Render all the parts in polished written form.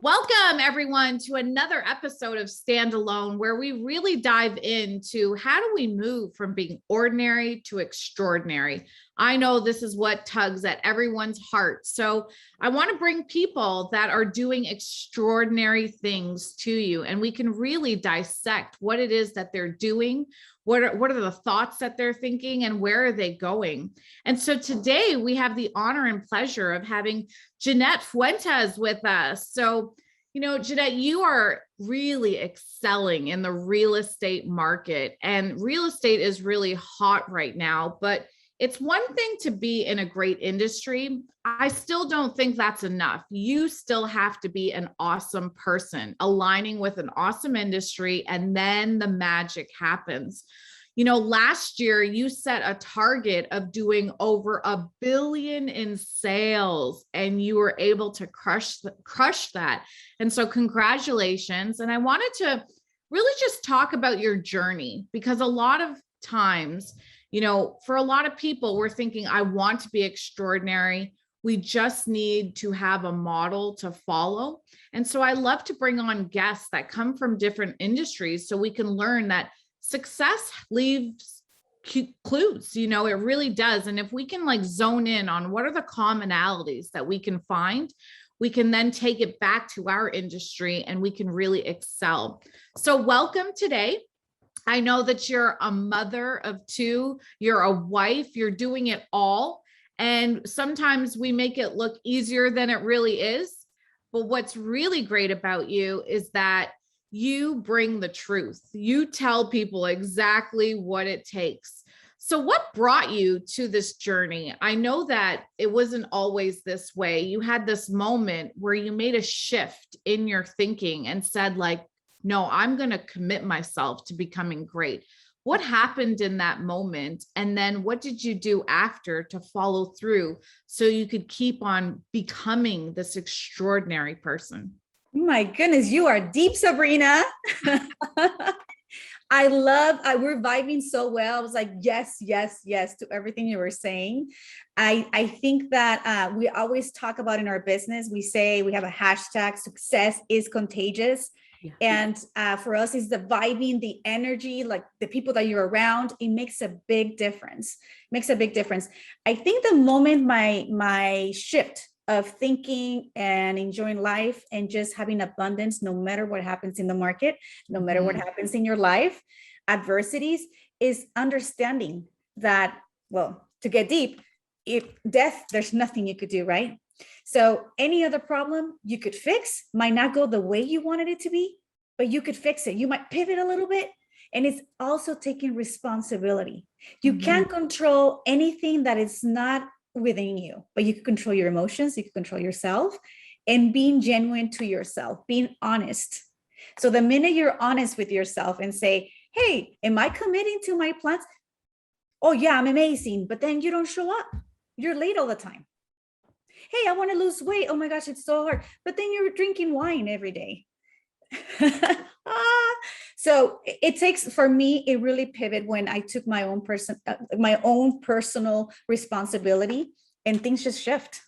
Welcome, everyone, to another episode of Standalone, where we really dive into how do we move from being ordinary to extraordinary. I know this is what tugs at everyone's heart. So I want to bring people that are doing extraordinary things to you, and we can really dissect what it is that they're doing. What are the thoughts that they're thinking, and where are they going? And so today we have the honor and pleasure of having Jeannette Fuentes with us. So, Jeannette, you are really excelling in the real estate market, and real estate is really hot right now, but it's one thing to be in a great industry. I still don't think that's enough. You still have to be an awesome person, aligning with an awesome industry, and then the magic happens. Last year you set a target of doing over $1 billion in sales, and you were able to crush that. And so congratulations. And I wanted to really just talk about your journey, because a lot of times, for a lot of people, we're thinking, I want to be extraordinary. We just need to have a model to follow. And so I love to bring on guests that come from different industries so we can learn that success leaves clues, it really does. And if we can zone in on what are the commonalities that we can find, we can then take it back to our industry and we can really excel. So welcome today. I know that you're a mother of two, you're a wife, you're doing it all. And sometimes we make it look easier than it really is. But what's really great about you is that you bring the truth. You tell people exactly what it takes. So what brought you to this journey? I know that it wasn't always this way. You had this moment where you made a shift in your thinking and said, no, I'm going to commit myself to becoming great. What happened in that moment? And then what did you do after to follow through so you could keep on becoming this extraordinary person? My goodness, you are deep, Sabrina. We're vibing so well. I was like, yes, yes, yes to everything you were saying. I think that we always talk about in our business, we say we have a hashtag, success is contagious. Yeah. And for us, it's the vibing, the energy, like the people that you're around, it makes a big difference. I think the moment my shift of thinking and enjoying life and just having abundance, no matter what happens in the market, no matter what happens in your life, adversities, is understanding that, well, to get deep, if death, there's nothing you could do, right? So any other problem you could fix might not go the way you wanted it to be, but you could fix it. You might pivot a little bit. And it's also taking responsibility. You can't control anything that is not within you, but you can control your emotions, you can control yourself, and being genuine to yourself, being honest. So the minute you're honest with yourself and say, hey, am I committing to my plans? Oh yeah, I'm amazing. But then you don't show up. You're late all the time. Hey, I want to lose weight. Oh my gosh, it's so hard. But then you're drinking wine every day. So it takes, for me, it really pivoted when I took my own personal responsibility, and things just shift.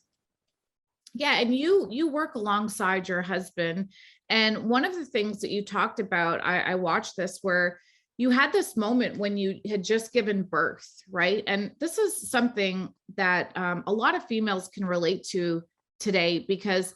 Yeah. And you work alongside your husband. And one of the things that you talked about, I watched this, where you had this moment when you had just given birth, right? And this is something that a lot of females can relate to today, because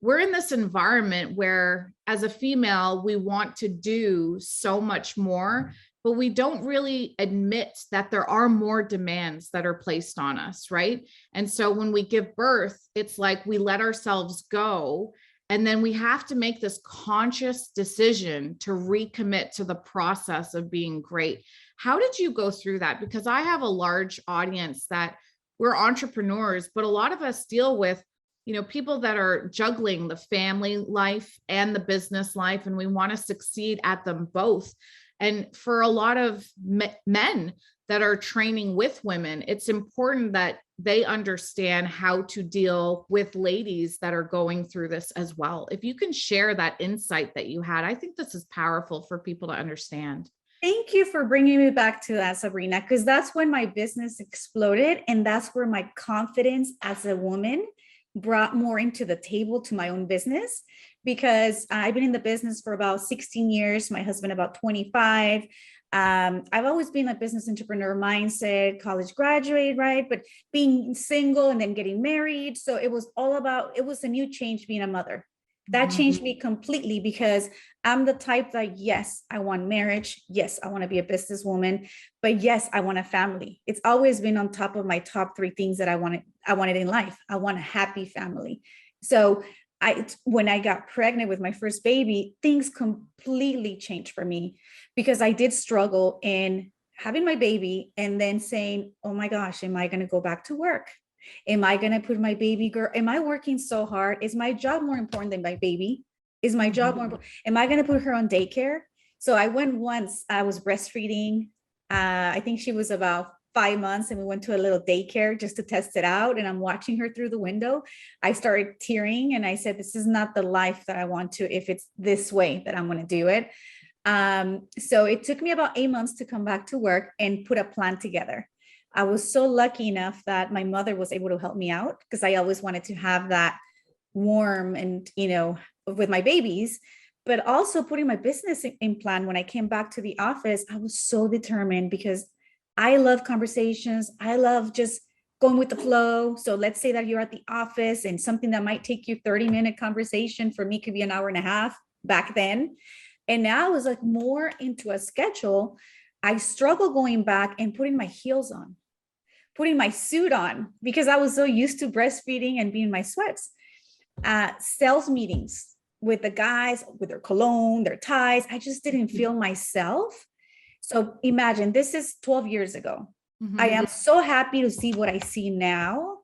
we're in this environment where, as a female, we want to do so much more, but we don't really admit that there are more demands that are placed on us, right? And so when we give birth, it's like we let ourselves go, and then we have to make this conscious decision to recommit to the process of being great. How did you go through that? Because I have a large audience that we're entrepreneurs, but a lot of us deal with people that are juggling the family life and the business life, and we want to succeed at them both. And for a lot of men that are training with women, it's important that they understand how to deal with ladies that are going through this as well. If you can share that insight that you had, I think this is powerful for people to understand. Thank you for bringing me back to that, Sabrina, because that's when my business exploded. And that's where my confidence as a woman brought more into the table to my own business, because I've been in the business for about 16 years, my husband about 25. I've always been a business entrepreneur mindset, college graduate, right? But being single and then getting married. So it was all about, it was a new change being a mother. That changed me completely, because I'm the type that, yes, I want marriage. Yes, I want to be a businesswoman, but yes, I want a family. It's always been on top of my top 3 things that I wanted in life. I want a happy family. So when I got pregnant with my first baby, things completely changed for me, because I did struggle in having my baby and then saying, oh my gosh, am I going to go back to work? Am I going to put my baby girl? Am I working so hard? Is my job more important than my baby? Is my job more important? Am I going to put her on daycare? So I went once, I was breastfeeding. I think she was about 5 months, and we went to a little daycare just to test it out. And I'm watching her through the window. I started tearing and I said, this is not the life that I want to, if it's this way that I'm going to do it. So it took me about 8 months to come back to work and put a plan together. I was so lucky enough that my mother was able to help me out, because I always wanted to have that warm and, with my babies, but also putting my business in plan. When I came back to the office, I was so determined, because I love conversations. I love just going with the flow. So let's say that you're at the office and something that might take you 30-minute conversation, for me could be an hour and a half back then. And now I was like more into a schedule. I struggle going back and putting my heels on, putting my suit on, because I was so used to breastfeeding and being in my sweats. Sales meetings with the guys with their cologne, their ties. I just didn't feel myself. So imagine, this is 12 years ago. I am so happy to see what I see now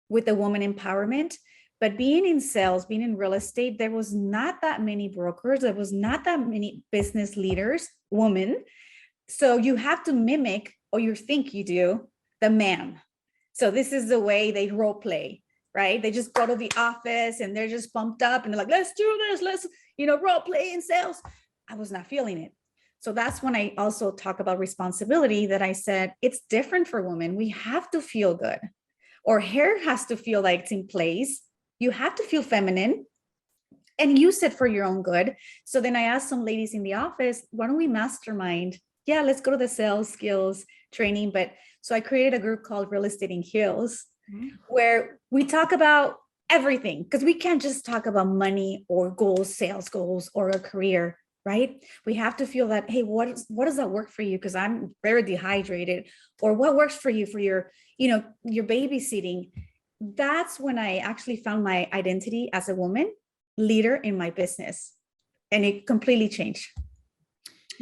with the woman empowerment. But being in sales, being in real estate, there was not that many brokers. There was not that many business leaders, women. So you have to mimic, or you think you do, the man. So this is the way they role play, right? They just go to the office and they're just pumped up and they're like, let's do this. Let's, role play in sales. I was not feeling it. So that's when I also talk about responsibility, that I said, it's different for women. We have to feel good. Or hair has to feel like it's in place. You have to feel feminine and use it for your own good. So then I asked some ladies in the office, why don't we mastermind? Yeah, let's go to the sales skills training. But so I created a group called Real Estate in Heels, where we talk about everything, because we can't just talk about money or goals, sales goals, or a career, right? We have to feel that, hey, what does that work for you? Because I'm very dehydrated. Or what works for you for your babysitting. That's when I actually found my identity as a woman leader in my business. And it completely changed.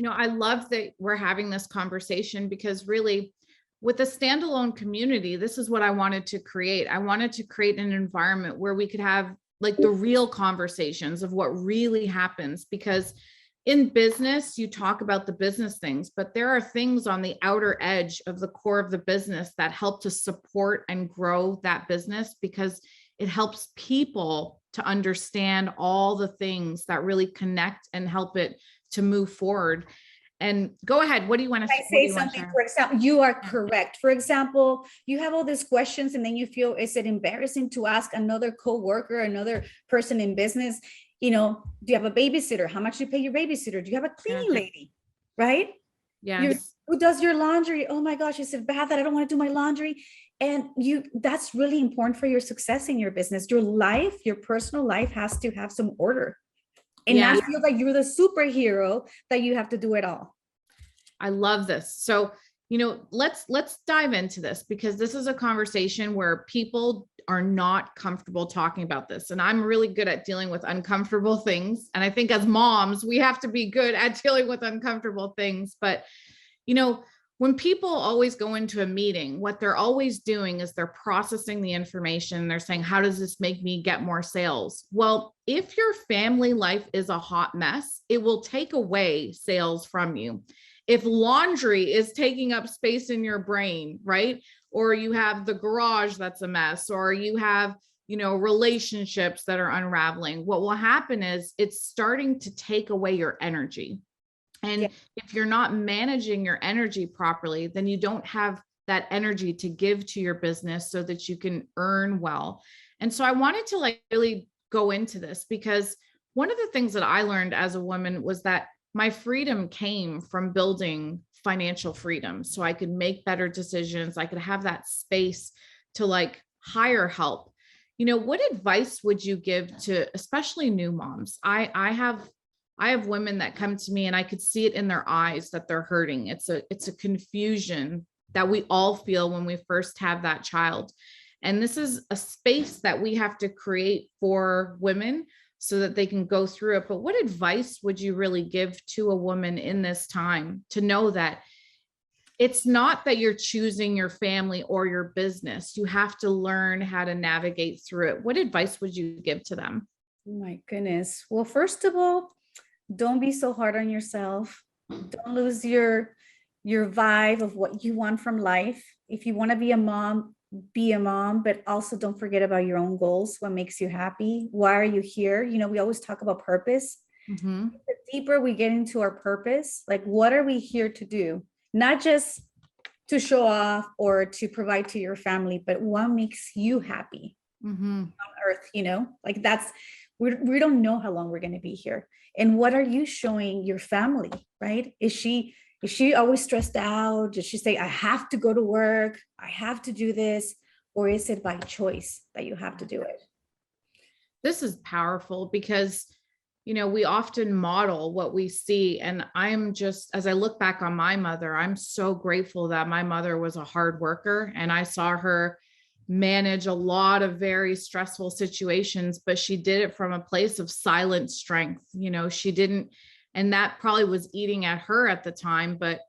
I love that we're having this conversation, because really, with a standalone community, this is what I wanted to create. I wanted to create an environment where we could have like the real conversations of what really happens, because in business, you talk about the business things, but there are things on the outer edge of the core of the business that help to support and grow that business, because it helps people to understand all the things that really connect and help it to move forward. And go ahead. What do you want to say? Something, for example, you are correct. For example, you have all these questions and then you feel, is it embarrassing to ask another coworker, another person in business, do you have a babysitter? How much do you pay your babysitter? Do you have a cleaning lady? Right? Yes. Who does your laundry? Oh my gosh, is it bad that I don't want to do my laundry? And that's really important for your success in your business. Your life, your personal life has to have some order. And not feel like you're the superhero that you have to do it all. I love this. So, let's dive into this, because this is a conversation where people are not comfortable talking about this. And I'm really good at dealing with uncomfortable things. And I think as moms, we have to be good at dealing with uncomfortable things. But, when people always go into a meeting, what they're always doing is they're processing the information. They're saying, how does this make me get more sales? Well, if your family life is a hot mess, it will take away sales from you. If laundry is taking up space in your brain, right? Or you have the garage that's a mess, or you have, relationships that are unraveling, what will happen is it's starting to take away your energy. And if you're not managing your energy properly, then you don't have that energy to give to your business so that you can earn well. And so I wanted to like really go into this because one of the things that I learned as a woman was that my freedom came from building financial freedom. So I could make better decisions. I could have that space to like hire help. What advice would you give to especially new moms? I have women that come to me and I could see it in their eyes that they're hurting. It's a confusion that we all feel when we first have that child. And this is a space that we have to create for women so that they can go through it. But what advice would you really give to a woman in this time to know that it's not that you're choosing your family or your business? You have to learn how to navigate through it. What advice would you give to them? Oh my goodness. Well, first of all, don't be so hard on yourself. Don't lose your vibe of what you want from life. If you want to be a mom, but also don't forget about your own goals. What makes you happy? Why are you here? We always talk about purpose. Mm-hmm. The deeper we get into our purpose, like what are we here to do? Not just to show off or to provide to your family, but what makes you happy on earth, like we don't know how long we're going to be here. And what are you showing your family, right? Is she always stressed out? Does she say, I have to go to work, I have to do this? Or is it by choice that you have to do it? This is powerful because, we often model what we see. And as I look back on my mother, I'm so grateful that my mother was a hard worker and I saw her manage a lot of very stressful situations, but she did it from a place of silent strength. She didn't, and that probably was eating at her at the time. But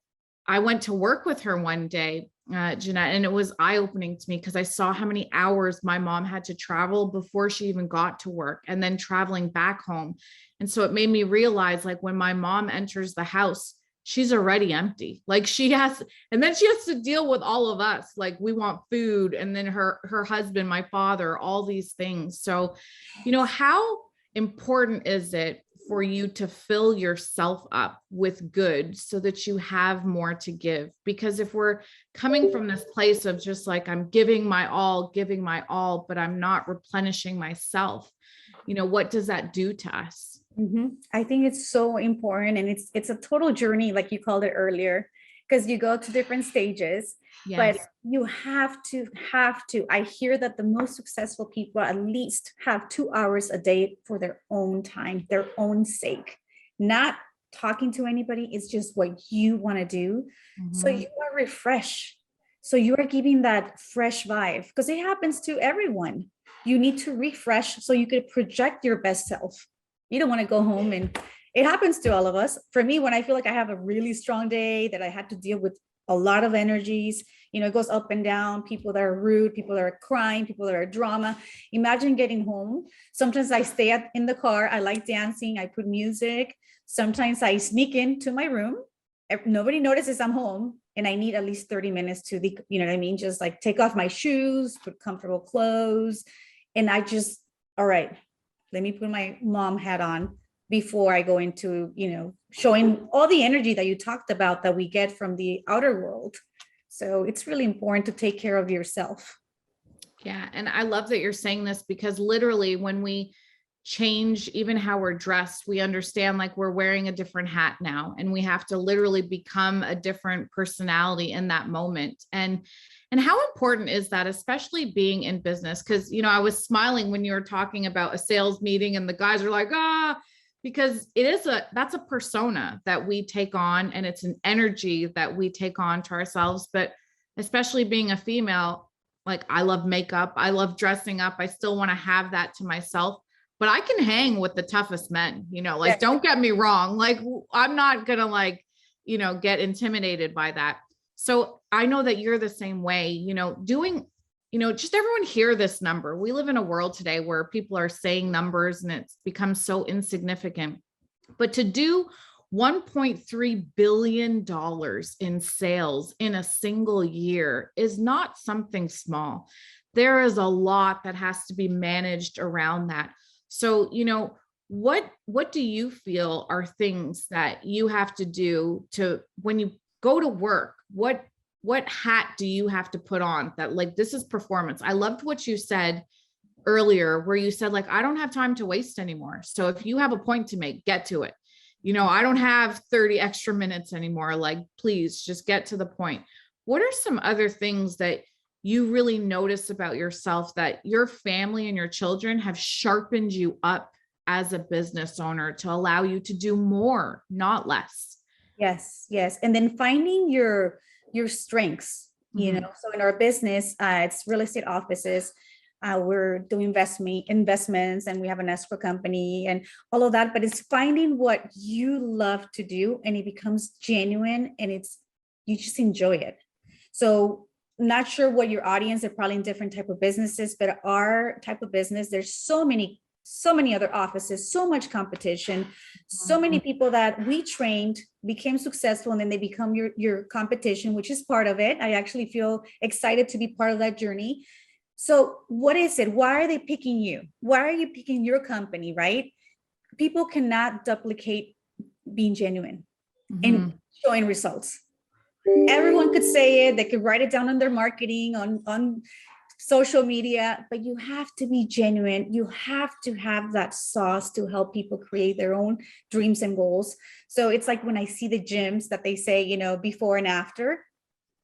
I went to work with her one day, Jeannette, and it was eye-opening to me because I saw how many hours my mom had to travel before she even got to work and then traveling back home. And so it made me realize, like, when my mom enters the house, she's already empty. Like and then she has to deal with all of us. Like, we want food, and then her husband, my father, all these things. So, how important is it for you to fill yourself up with good so that you have more to give? Because if we're coming from this place of just like, I'm giving my all, but I'm not replenishing myself, what does that do to us? I think it's so important, and it's a total journey, like you called it earlier, because you go to different stages. Yes. But you have to. I hear that the most successful people at least have 2 hours a day for their own time, their own sake, not talking to anybody. It's just what you want to do. So you are refreshed. So you are giving that fresh vibe, because it happens to everyone. You need to refresh so you could project your best self. You don't want to go home, and it happens to all of us. For me, when I feel like I have a really strong day that I had to deal with a lot of energies, it goes up and down, people that are rude, people that are crying, people that are drama. Imagine getting home. Sometimes I stay in the car. I like dancing. I put music. Sometimes I sneak into my room. Nobody notices I'm home, and I need at least 30 minutes to just like take off my shoes, put comfortable clothes. And all right, let me put my mom hat on before I go into, showing all the energy that you talked about that we get from the outer world. So it's really important to take care of yourself. Yeah. And I love that you're saying this, because literally when we change even how we're dressed, we understand like we're wearing a different hat now, and we have to literally become a different personality in that moment. And how important is that, especially being in business? Because, I was smiling when you were talking about a sales meeting and the guys are like, because that's a persona that we take on, and it's an energy that we take on to ourselves. But especially being a female, like, I love makeup, I love dressing up. I still want to have that to myself, but I can hang with the toughest men, like, don't get me wrong. Like, I'm not going to get intimidated by that. So I know that you're the same way, just everyone hear this number. We live in a world today where people are saying numbers and it's become so insignificant. But to do $1.3 billion in sales in a single year is not something small. There is a lot that has to be managed around that. So, what do you feel are things that you have to do to, when you go to work, what hat do you have to put on that, like, this is performance? I loved what you said. earlier where you said like, I don't have time to waste anymore. So if you have a point to make, get to it. I don't have 30 extra minutes anymore. Like, please just get to the point. What are some other things that you really notice about yourself that your family and your children have sharpened you up as a business owner to allow you to do more, not less? Yes, yes. And then finding your strengths, So in our business, it's real estate offices. We're doing investments, and we have an escrow company and all of that. But it's finding what you love to do, and it becomes genuine, and you just enjoy it. So not sure what your audience are, probably in different type of businesses, but our type of business, there's so many other offices, so much competition, so many people that we trained became successful, and then they become your competition, which is part of it. I actually feel excited to be part of that journey. So what is it? Why are they picking you? Why are you picking your company, right? People cannot duplicate being genuine and showing results. Everyone could say it. They could write it down on their marketing, on social media, but you have to be genuine. You have to have that sauce to help people create their own dreams and goals. So it's like when I see the gyms that they say, before and after.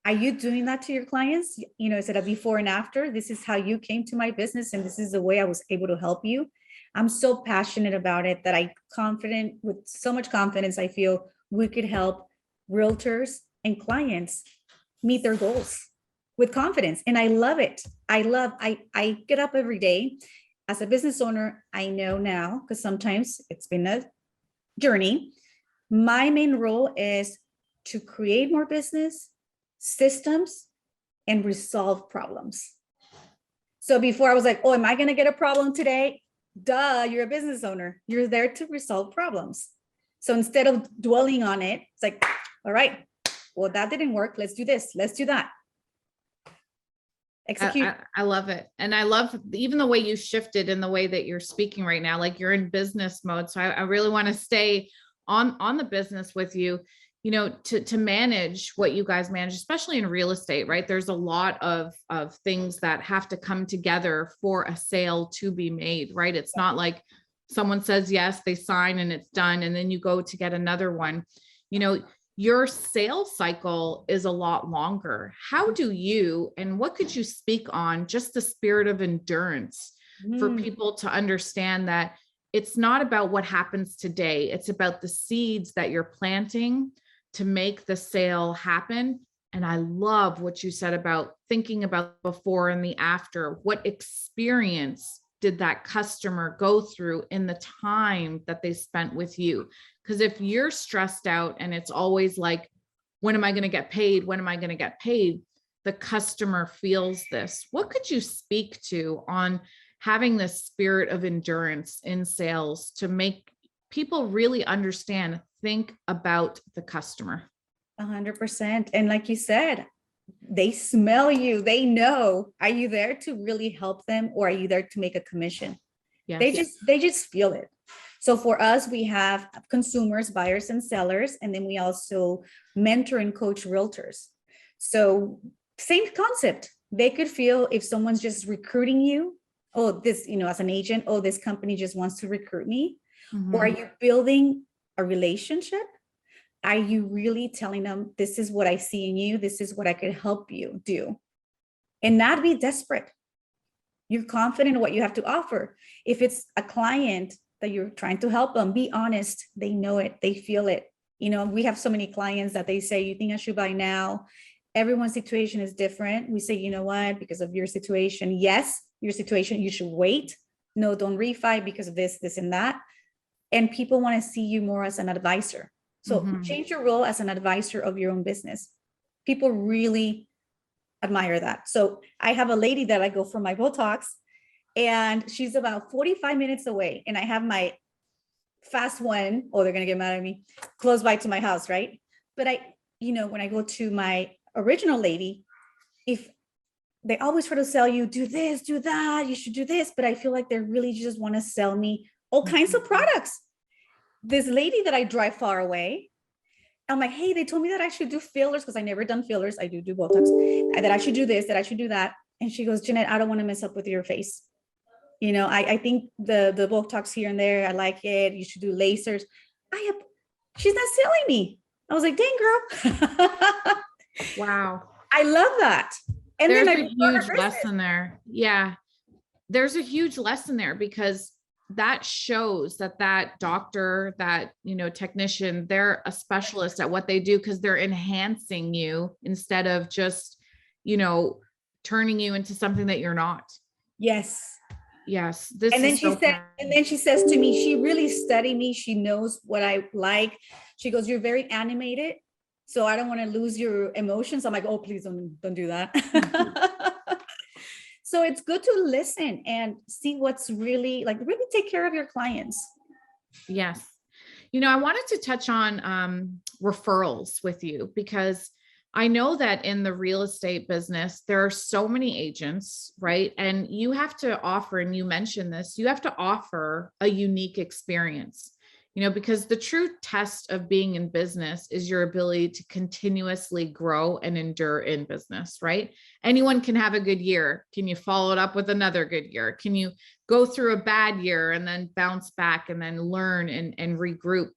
Are you doing that to your clients? Is it a before and after? This is how you came to my business, and this is the way I was able to help you. I'm so passionate about it that with so much confidence, I feel we could help realtors and clients meet their goals with confidence. And I love it. I get up every day as a business owner. I know now, because sometimes it's been a journey. My main role is to create more business systems and resolve problems. So before I was like, oh, am I going to get a problem today? Duh, you're a business owner. You're there to resolve problems. So instead of dwelling on it, it's like, all right, well, that didn't work. Let's do this. Let's do that. Execute. I love it. And I love even the way you shifted in the way that you're speaking right now, like you're in business mode. So I really want to stay on the business with you. To manage what you guys manage, especially in real estate, right? There's a lot of things that have to come together for a sale to be made, right? It's not like someone says yes, they sign and it's done, and then you go to get another one. Your sales cycle is a lot longer. How do you, and what could you speak on just the spirit of endurance for people to understand that it's not about what happens today, it's about the seeds that you're planting to make the sale happen. And I love what you said about thinking about before and the after. What experience did that customer go through in the time that they spent with you? Because if you're stressed out and it's always like, when am I going to get paid? When am I going to get paid? The customer feels this. What could you speak to on having this spirit of endurance in sales to make people really understand, think about the customer? 100%. And like you said, they smell you, they know. Are you there to really help them, or are you there to make a commission? Yes. They just feel it. So for us, we have consumers, buyers and sellers, and then we also mentor and coach realtors. So same concept. They could feel if someone's just recruiting you, oh, this, as an agent, oh, this company just wants to recruit me. Or are you building a relationship? Are you really telling them, this is what I see in you, this is what I could help you do? And not be desperate. You're confident in what you have to offer. If it's a client that you're trying to help them, be honest. They know it, they feel it. We have so many clients that they say, you think I should buy now? Everyone's situation is different. We say, you know what, because of your situation, yes, your situation, you should wait. No, don't refi because of this, and that. And people want to see you more as an advisor. So change your role as an advisor of your own business. People really admire that. So I have a lady that I go for my Botox, and she's about 45 minutes away. And I have my fast one, oh, they're going to get mad at me, close by to my house, right? But when I go to my original lady, if they always try to sell you, do this, do that, you should do this. But I feel like they really just want to sell me all kinds of products. This lady that I drive far away, I'm like, hey, they told me that I should do fillers, because I never done fillers. I do Botox, that I should do this, that I should do that. And she goes, Jeannette, I don't want to mess up with your face. I think the Botox here and there, I like it. You should do lasers. She's not selling me. I was like, dang girl. Wow. I love that. And There's then a huge lesson there. Yeah. There's a huge lesson there because that shows that doctor, that, technician, they're a specialist at what they do because they're enhancing you instead of just, turning you into something that you're not. Yes. Yes. And then she says to me, she really studied me. She knows what I like. She goes, you're very animated, so I don't want to lose your emotions. I'm like, oh, please don't do that. So it's good to listen and see what's really take care of your clients. Yes. I wanted to touch on referrals with you because I know that in the real estate business, there are so many agents, right? And you have to offer, and you mentioned this, you have to offer a unique experience, because the true test of being in business is your ability to continuously grow and endure in business, right? Anyone can have a good year. Can you follow it up with another good year? Can you go through a bad year and then bounce back and then learn and regroup?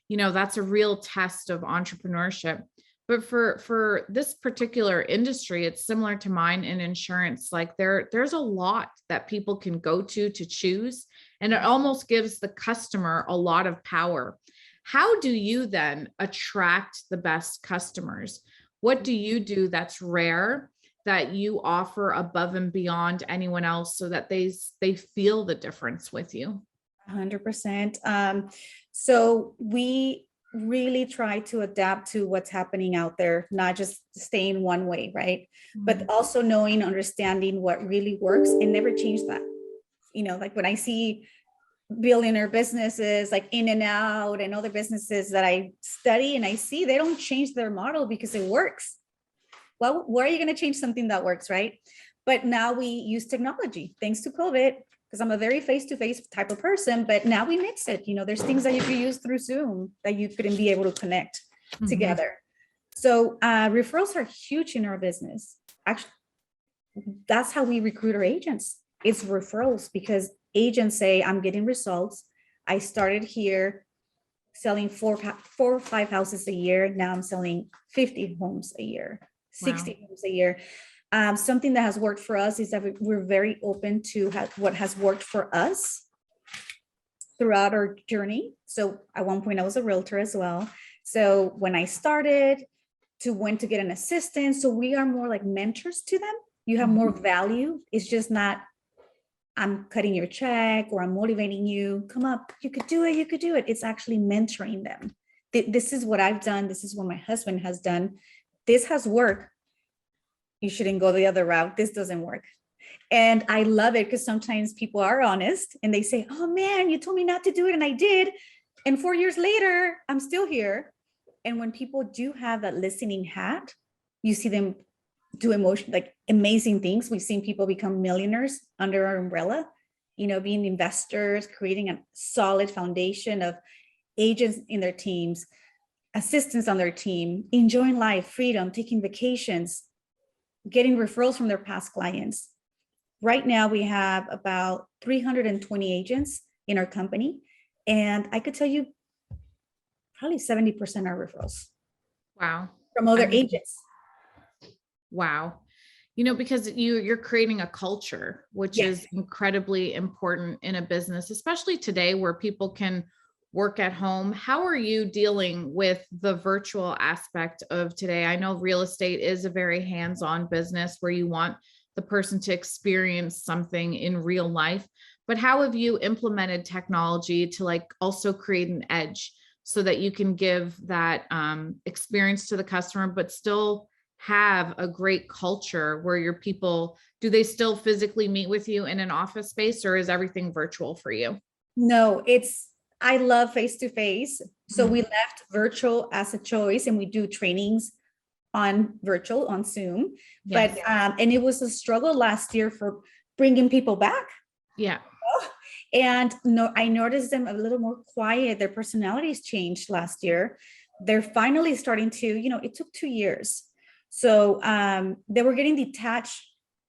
That's a real test of entrepreneurship. But for this particular industry, it's similar to mine in insurance. Like there's a lot that people can go to choose, and it almost gives the customer a lot of power. How do you then attract the best customers? What do you do that's rare that you offer above and beyond anyone else so that they feel the difference with you? 100%. So we really try to adapt to what's happening out there, not just staying one way, right? But also knowing, understanding what really works and never change that. Like when I see billionaire businesses like In and Out and other businesses that I study and I see, they don't change their model because it works. Well, why are you going to change something that works, right? But now we use technology, thanks to COVID, because I'm a very face-to-face type of person, but now we mix it. There's things that you could use through Zoom that you couldn't be able to connect together. So referrals are huge in our business. Actually, that's how we recruit our agents. It's referrals, because agents say, I'm getting results. I started here selling four or five houses a year. Now I'm selling 50 homes a year, 60 homes a year. Something that has worked for us is that we're very open to what has worked for us throughout our journey. So at one point I was a realtor as well. So when I started to when to get an assistant, so we are more like mentors to them. You have more value. It's just not, I'm cutting your check or I'm motivating you. Come up, you could do it. You could do it. It's actually mentoring them. This is what I've done. This is what my husband has done. This has worked. You shouldn't go the other route. This doesn't work. And I love it because sometimes people are honest and they say, oh man, you told me not to do it. And I did. And 4 years later, I'm still here. And when people do have that listening hat, you see them do amazing things. We've seen people become millionaires under our umbrella, being investors, creating a solid foundation of agents in their teams, assistants on their team, enjoying life, freedom, taking vacations, getting referrals from their past clients. Right now, we have about 320 agents in our company. And I could tell you probably 70% are referrals. Wow. From other agents. Wow. Because you're creating a culture, which is incredibly important in a business, especially today where people can work at home. How are you dealing with the virtual aspect of today? I know real estate is a very hands-on business where you want the person to experience something in real life, but how have you implemented technology to also create an edge so that you can give that experience to the customer, but still have a great culture where your people, do they still physically meet with you in an office space, or is everything virtual for you? No, I love face-to-face. So we left virtual as a choice, and we do trainings on virtual, on Zoom. Yes. But, and it was a struggle last year for bringing people back. Yeah. And no, I noticed them a little more quiet. Their personalities changed last year. They're finally starting to, it took 2 years. So they were getting detached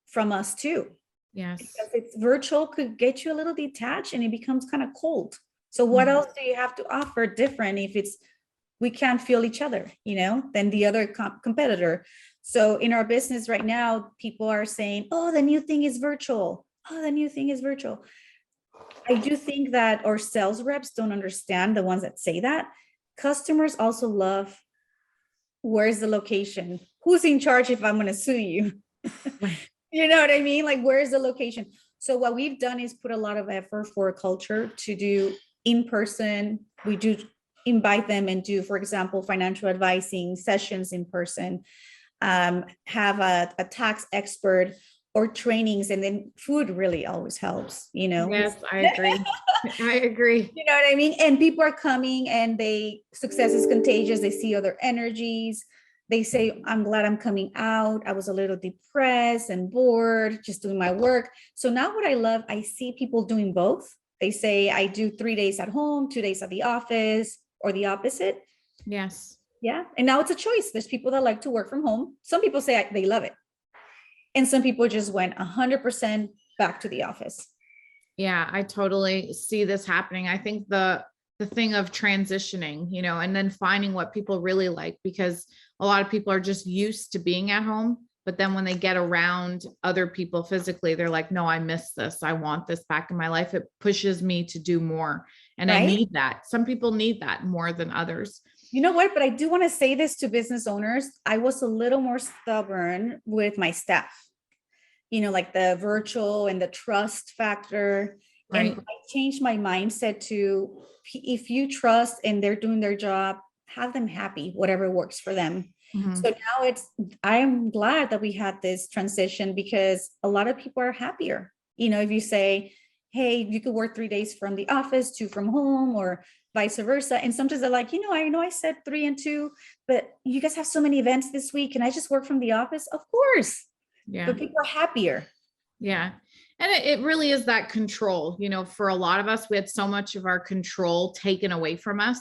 from us too. Yes. Because it's virtual could get you a little detached and it becomes kind of cold. So what else do you have to offer different if it's we can't feel each other, than the other competitor. So in our business right now, people are saying, oh, the new thing is virtual. Oh, the new thing is virtual. I do think that our sales reps don't understand, the ones that say that. Customers also love, where's the location? Who's in charge if I'm going to sue you? Right. You know what I mean? Like, where's the location? So what we've done is put a lot of effort for a culture to do in person. We do invite them and do, for example, financial advising sessions in person, have a tax expert or trainings, and then food really always helps, Yes, I agree. I agree. You know what I mean? And people are coming and success is contagious. They see other energies. They say, I'm glad I'm coming out. I was a little depressed and bored, just doing my work. So now what I love, I see people doing both. They say, I do 3 days at home, 2 days at the office, or the opposite. Yes. Yeah. And now it's a choice. There's people that like to work from home. Some people say they love it. And some people just went 100% back to the office. Yeah, I totally see this happening. I think the thing of transitioning, and then finding what people really like, because a lot of people are just used to being at home, but then when they get around other people physically, they're like, no, I miss this. I want this back in my life. It pushes me to do more. And I need that. Some people need that more than others. You know what? But I do want to say this to business owners. I was a little more stubborn with my staff, like the virtual and the trust factor. Right. And I changed my mindset to, if you trust and they're doing their job, have them happy, whatever works for them. Mm-hmm. So now I'm glad that we had this transition, because a lot of people are happier. If you say, hey, you could work 3 days from the office, 2 from home, or vice versa. And sometimes they're like, I know I said 3 and 2, but you guys have so many events this week. Can I just work from the office? Of course. Yeah. But people are happier. Yeah. And it really is that control, for a lot of us, we had so much of our control taken away from us.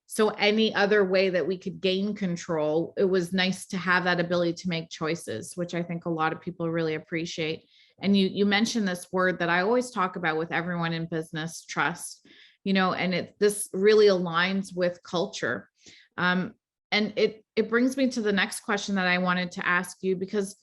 So any other way that we could gain control, it was nice to have that ability to make choices, which I think a lot of people really appreciate. And you mentioned this word that I always talk about with everyone in business, trust, and this really aligns with culture. And it brings me to the next question that I wanted to ask you, because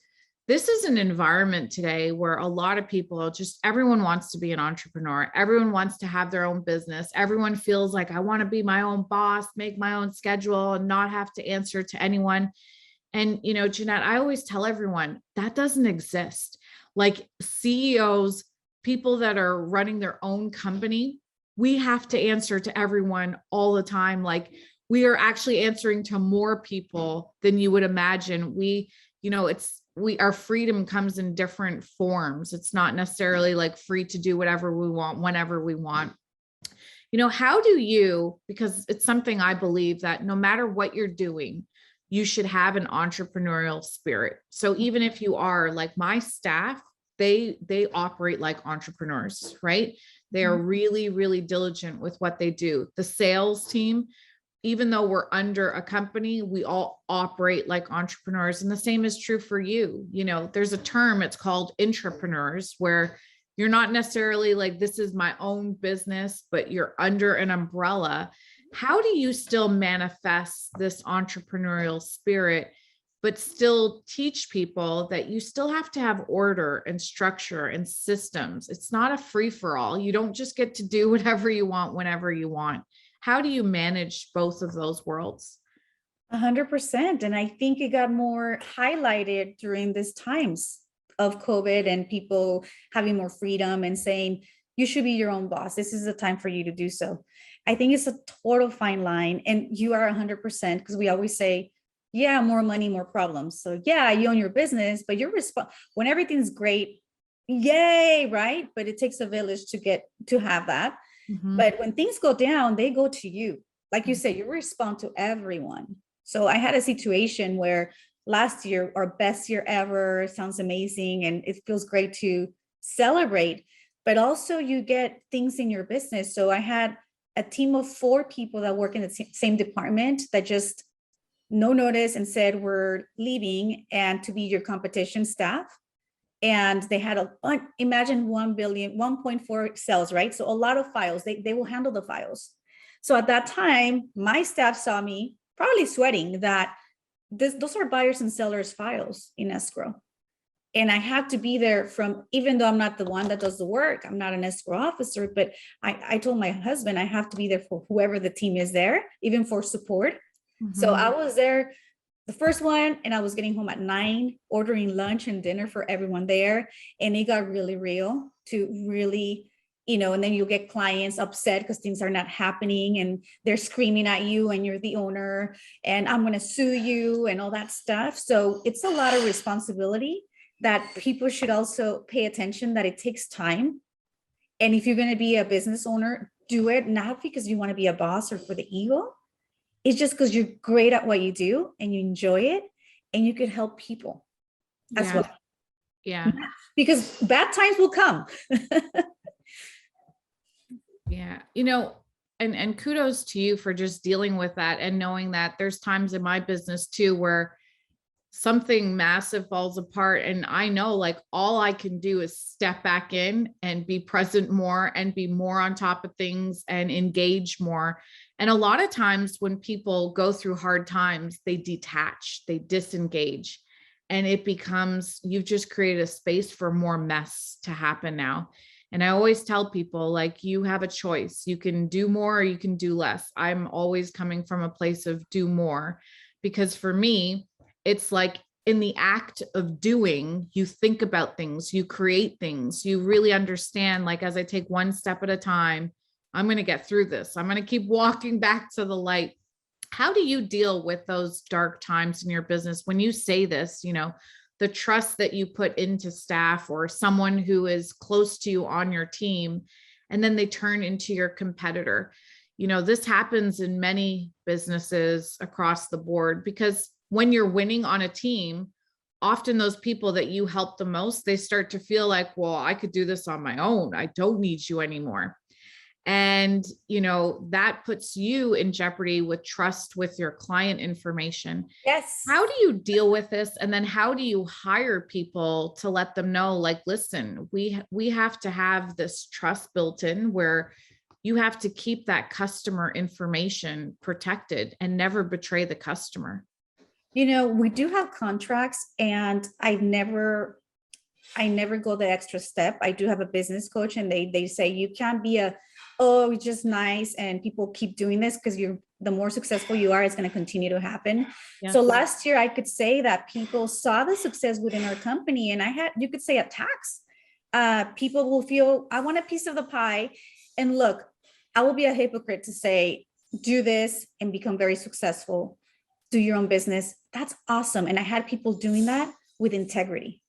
this is an environment today where a lot of people, everyone wants to be an entrepreneur. Everyone wants to have their own business. Everyone feels like, I want to be my own boss, make my own schedule, and not have to answer to anyone. And, Jeannette, I always tell everyone that doesn't exist. Like CEOs, people that are running their own company, we have to answer to everyone all the time. Like, we are actually answering to more people than you would imagine. Our freedom comes in different forms. It's not necessarily like free to do whatever we want, whenever we want. How do you, because it's something I believe that no matter what you're doing, you should have an entrepreneurial spirit. So even if you are like my staff, they operate like entrepreneurs, right? They are really, really diligent with what they do. The sales team, even though we're under a company, we all operate like entrepreneurs. And the same is true for you. There's a term, it's called intrapreneurs, where you're not necessarily like, this is my own business, but you're under an umbrella. How do you still manifest this entrepreneurial spirit, but still teach people that you still have to have order and structure and systems? It's not a free for all. You don't just get to do whatever you want, whenever you want. How do you manage both of those worlds? 100%. And I think it got more highlighted during these times of COVID and people having more freedom and saying, you should be your own boss. This is the time for you to do so. I think it's a total fine line. And you are 100%, because we always say, yeah, more money, more problems. So yeah, you own your business, but you're when everything's great, yay, right? But it takes a village to have that. Mm-hmm. But when things go down, they go to you. Like you say, you respond to everyone. So I had a situation where last year, our best year ever, sounds amazing. And it feels great to celebrate, but also you get things in your business. So I had a team of 4 people that work in the same department that just no notice and said, we're leaving and to be your competition staff. and they had imagine 1 billion, 1.4 cells, right? So a lot of files, they will handle the files. So at that time, my staff saw me probably sweating that those are buyers and sellers files in escrow. And I have to be there from, even though I'm not the one that does the work, I'm not an escrow officer, but I told my husband I have to be there for whoever the team is there, even for support. So I was there the first one, and I was getting home at 9, ordering lunch and dinner for everyone there. And it got really real to really, and then you get clients upset because things are not happening and they're screaming at you and you're the owner and I'm going to sue you and all that stuff. So it's a lot of responsibility that people should also pay attention, that it takes time. And if you're going to be a business owner, do it not because you want to be a boss or for the ego. It's just because you're great at what you do and you enjoy it and you can help people as well. Yeah. Because bad times will come. Yeah. And kudos to you for just dealing with that and knowing that there's times in my business too, where something massive falls apart. And I know like all I can do is step back in and be present more and be more on top of things and engage more. And a lot of times when people go through hard times, they detach, they disengage, and it becomes, you've just created a space for more mess to happen now. And I always tell people, like, you have a choice. You can do more or you can do less. I'm always coming from a place of do more, because for me, it's like in the act of doing, you think about things, you create things, you really understand, like, as I take one step at a time, I'm going to get through this. I'm going to keep walking back to the light. How do you deal with those dark times in your business? When you say this, the trust that you put into staff or someone who is close to you on your team, and then they turn into your competitor. This happens in many businesses across the board, because when you're winning on a team, often those people that you help the most, they start to feel like, well, I could do this on my own. I don't need you anymore. And, that puts you in jeopardy with trust with your client information. Yes. How do you deal with this? And then how do you hire people to let them know, like, listen, we have to have this trust built in where you have to keep that customer information protected and never betray the customer? We do have contracts, and I never go the extra step. I do have a business coach, and they say you can't be it's just nice and people keep doing this, because the more successful you are, it's going to continue to happen. Yeah. So last year I could say that people saw the success within our company, and you could say attacks. People will feel, I want a piece of the pie. And look, I will be a hypocrite to say, do this and become very successful, do your own business. That's awesome. And I had people doing that with integrity.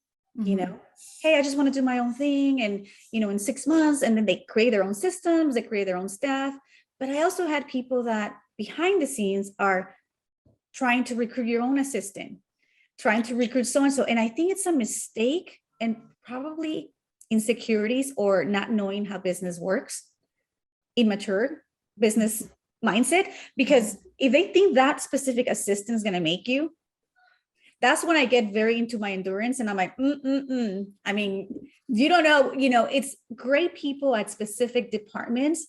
Hey, I just want to do my own thing. And, in 6 months, and then they create their own systems, they create their own staff. But I also had people that behind the scenes are trying to recruit your own assistant, trying to recruit so-and-so. And I think it's a mistake and probably insecurities or not knowing how business works, immature business mindset, because if they think that specific assistant is going to make you, that's when I get very into my endurance, and I'm like, I mean, you don't know, it's great people at specific departments,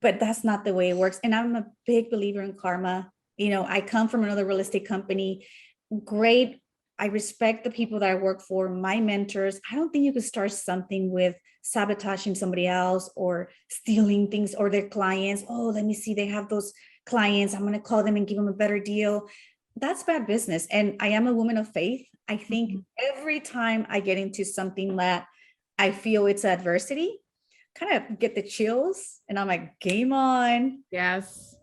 but that's not the way it works. And I'm a big believer in karma. I come from another real estate company. Great. I respect the people that I work for, my mentors. I don't think you could start something with sabotaging somebody else or stealing things or their clients. Oh, let me see, they have those clients, I'm going to call them and give them a better deal. That's bad business. And I am a woman of faith. I think every time I get into something that I feel it's adversity, kind of get the chills, and I'm like, game on. Yes.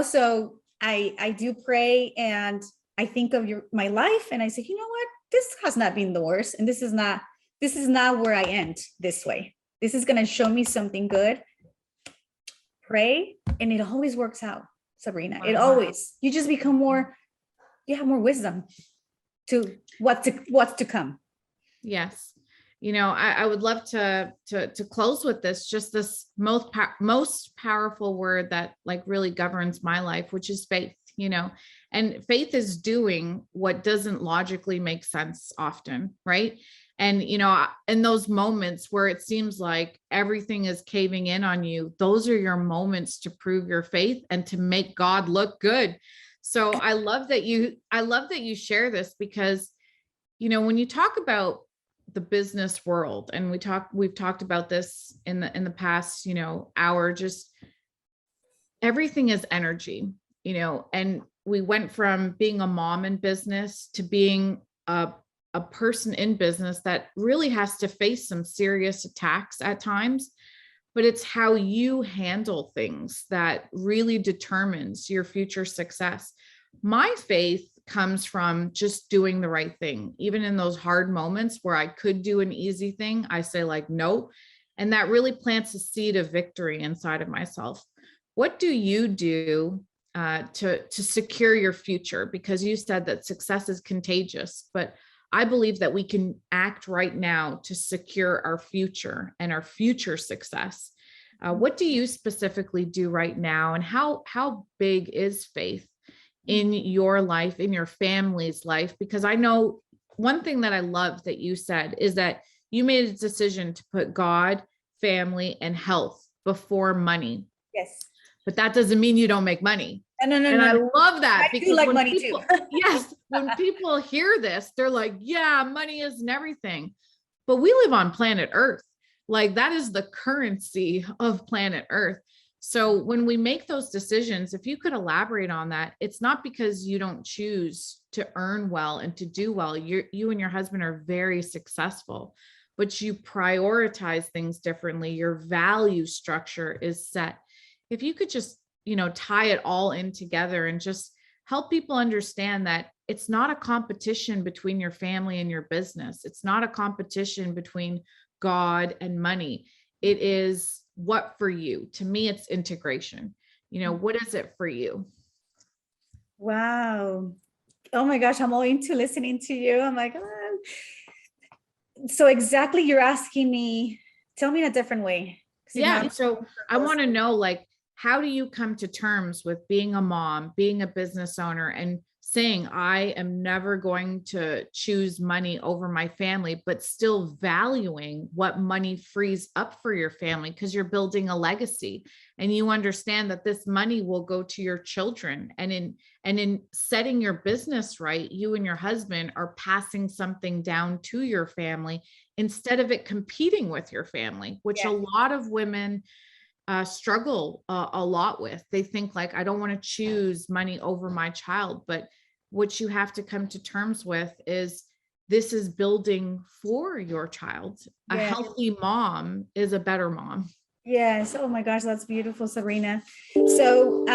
So I do pray, and I think of my life, and I say, you know what, this has not been the worst. And this is not where I end this way. This is going to show me something good. Pray. And it always works out, Sabrina. It always, you just become you have more wisdom to what's to come. Yes. I would love to close with this most powerful word that like really governs my life, which is faith, and faith is doing what doesn't logically make sense often. Right. And, in those moments where it seems like everything is caving in on you, those are your moments to prove your faith and to make God look good. So I love that you share this, because, when you talk about the business world, and we've talked about this in the past, hour, just everything is energy, and we went from being a mom in business to being a person in business that really has to face some serious attacks at times. But it's how you handle things that really determines your future success. My faith comes from just doing the right thing. Even in those hard moments where I could do an easy thing, I say like, no. And that really plants a seed of victory inside of myself. What do you do to secure your future? Because you said that success is contagious, but I believe that we can act right now to secure our future and our future success. What do you specifically do right now, and how big is faith in your life, in your family's life? Because I know one thing that I love that you said is that you made a decision to put God, family, and health before money. Yes. But that doesn't mean you don't make money. No. And I love that, I do because like when money people, too. yes, when people hear this, they're like, yeah, money isn't everything. But we live on planet Earth. Like, that is the currency of planet Earth. So when we make those decisions, if you could elaborate on that, it's not because you don't choose to earn well and to do well. You and your husband are very successful, but you prioritize things differently. Your value structure is set. If you could just, tie it all in together and just help people understand that it's not a competition between your family and your business. It's not a competition between God and money. It is what for you. To me, it's integration. What is it for you? Wow. Oh my gosh, I'm all into listening to you. I'm like, so exactly, you're asking me, tell me in a different way. Yeah. So I want to know, like, how do you come to terms with being a mom, being a business owner, and saying, I am never going to choose money over my family, but still valuing what money frees up for your family, because you're building a legacy and you understand that this money will go to your children. And in setting your business right, you and your husband are passing something down to your family instead of it competing with your family, which a lot of women struggle a lot with. They think like, I don't want to choose money over my child. But what you have to come to terms with is this is building for your child. A healthy mom is a better mom. Yes. Oh my gosh, that's beautiful, Sabrina. So,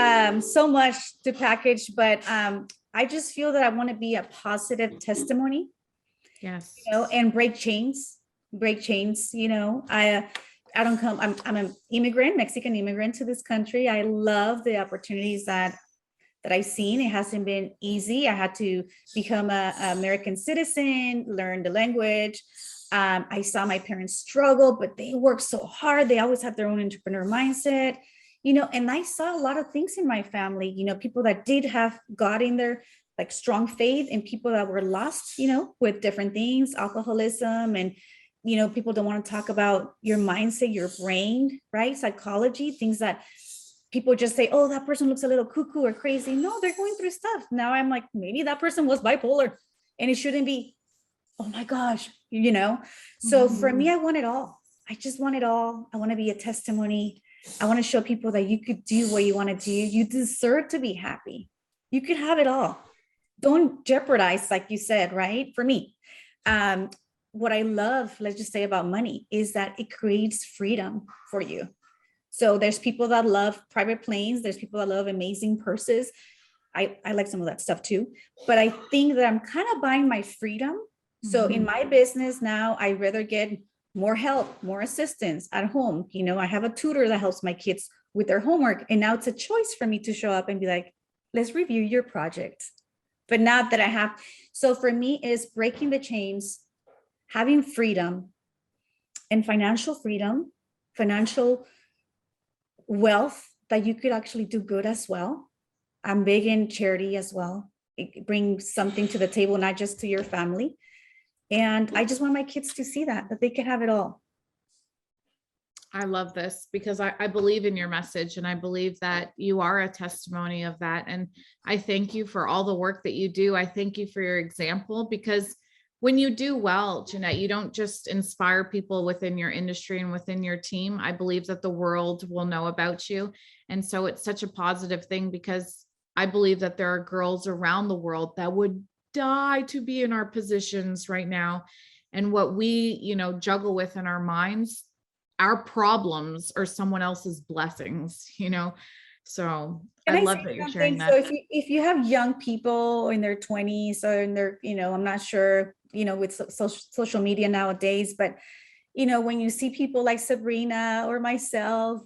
so much to package, but I just feel that I want to be a positive testimony. Yes. And break chains. I don't come, I'm an immigrant, Mexican immigrant to this country. I love the opportunities that I've seen. It hasn't been easy. I had to become an American citizen, learn the language. I saw my parents struggle, but they worked so hard. They always had their own entrepreneur mindset, and I saw a lot of things in my family, people that did have God in their like strong faith, and people that were lost, with different things, alcoholism, and people don't want to talk about your mindset, your brain, right? Psychology, things that people just say, oh, that person looks a little cuckoo or crazy. No, they're going through stuff. Now I'm like, maybe that person was bipolar, and it shouldn't be, oh my gosh, So for me, I want it all. I just want it all. I want to be a testimony. I want to show people that you could do what you want to do. You deserve to be happy. You could have it all. Don't jeopardize, like you said, right? For me, what I love, let's just say, about money is that it creates freedom for you. So there's people that love private planes. There's people that love amazing purses. I like some of that stuff too, but I think that I'm kind of buying my freedom. So in my business now, I rather get more help, more assistance at home. I have a tutor that helps my kids with their homework. And now it's a choice for me to show up and be like, let's review your project. But not that I have. So for me, is breaking the chains, having freedom and financial freedom, financial wealth that you could actually do good as well. I'm big in charity as well. It brings something to the table, not just to your family. And I just want my kids to see that they can have it all. I love this because I believe in your message, and I believe that you are a testimony of that. And I thank you for all the work that you do. I thank you for your example, because when you do well, Jeannette, you don't just inspire people within your industry and within your team. I believe that the world will know about you. And so it's such a positive thing, because I believe that there are girls around the world that would die to be in our positions right now. And what we, juggle with in our minds, our problems are someone else's blessings, So Can I I love say that you're something? sharing So that. if you have young people in their 20s or in their, I'm not sure, with social media nowadays, but when you see people like Sabrina or myself,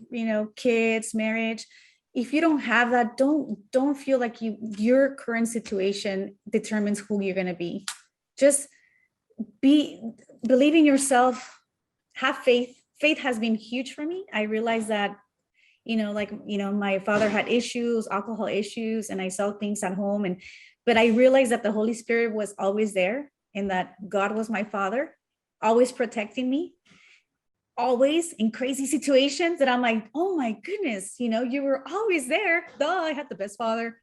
kids, marriage, if you don't have that, don't feel like your current situation determines who you're going to be. Just believe in yourself, have faith. Faith has been huge for me. I realized that, my father had issues, alcohol issues, and I saw things at home. But I realized that the Holy Spirit was always there, and that God was my father, always protecting me, always in crazy situations that I'm like, oh my goodness, you were always there. Duh, I had the best father.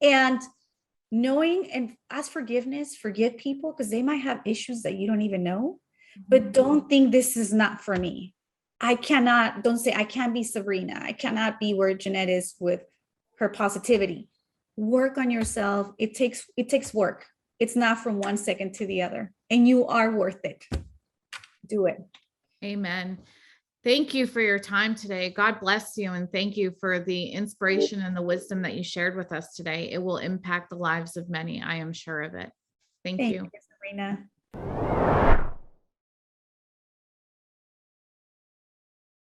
And knowing and ask forgiveness, forgive people, because they might have issues that you don't even know, but don't think this is not for me. Don't say I can't be Sabrina. I cannot be where Jeannette is with her positivity. Work on yourself. It takes work. It's not from one second to the other, and you are worth it. Do it. Amen. Thank you for your time today. God bless you. And thank you for the inspiration and the wisdom that you shared with us today. It will impact the lives of many. I am sure of it. Thank you. Thank you, Sabrina.